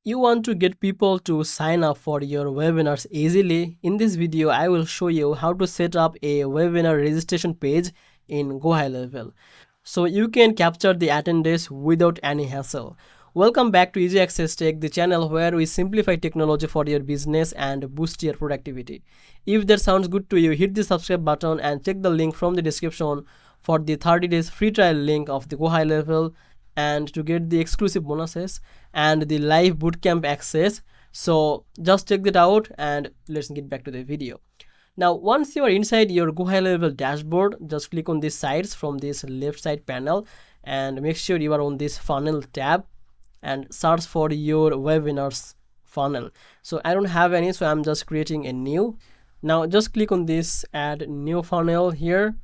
You want to get people to sign up for your webinars easily. In this video, I will show you how to set up a webinar registration page in GoHighLevel, so you can capture the attendance without any hassle. Welcome back to Easy Access Tech, the channel where we simplify technology for your business and boost your productivity. If that sounds good to you, hit the subscribe button and check the link from the description for the 30 days free trial link of the GoHighLevel and to get the exclusive bonuses and the live bootcamp access. So just check that out and let's get back to the video. Now, once you are inside your GoHighLevel dashboard, just click on these sides from this left side panel and make sure you are on this funnel tab and search for your webinars funnel. So I don't have any, so I'm just creating a new. Now just click on this add new funnel here.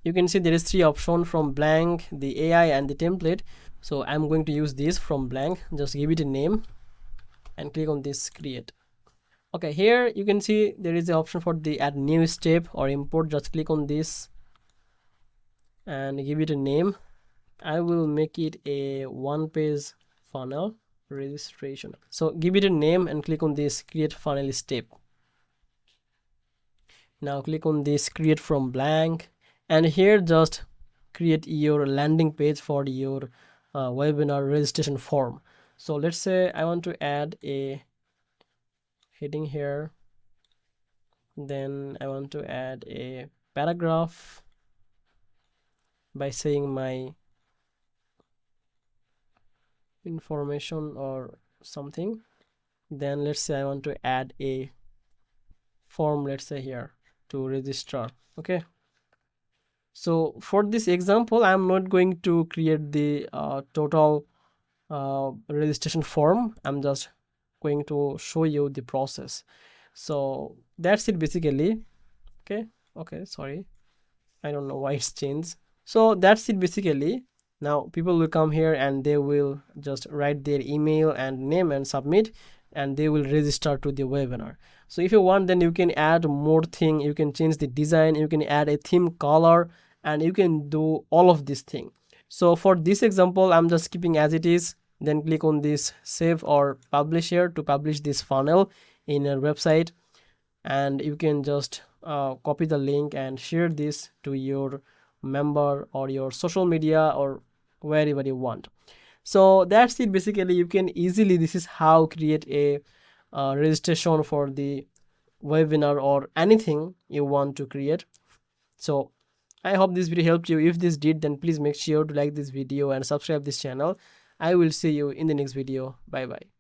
You can see there is 3 options from blank, the AI and the template. So I'm going to use this from blank. Just give it a name and click on this create. Okay, here you can see there is the option for the add new step or import. Just click on this and give it a name. I will make it a 1-page funnel registration. So give it a name and click on this create funnel step. Now click on this create from blank, and here just create your landing page for your webinar registration form. So let's say I want to add a heading here, then I want to add a paragraph by saying my information or something. Then let's say I want to add a form, let's say here, to register. Okay, so for this example I'm not going to create the total registration form. I'm just going to show you the process. So that's it basically. Okay, sorry, I don't know why it's changed. So that's it basically. Now people will come here and they will just write their email and name and submit, and they will register to the webinar. So if you want, then you can add more thing. You can change the design, you can add a theme color, and you can do all of this thing. So for this example I'm just keeping as it is. Then click on this save or publish here to publish this funnel in your website, and you can just copy the link and share this to your member or your social media or wherever you want. So that's it basically. You can easily, this is how create a registration for the webinar or anything you want to create. So I hope this video helped you. If this did, then please make sure to like this video and subscribe this channel. I will see you in the next video. Bye bye.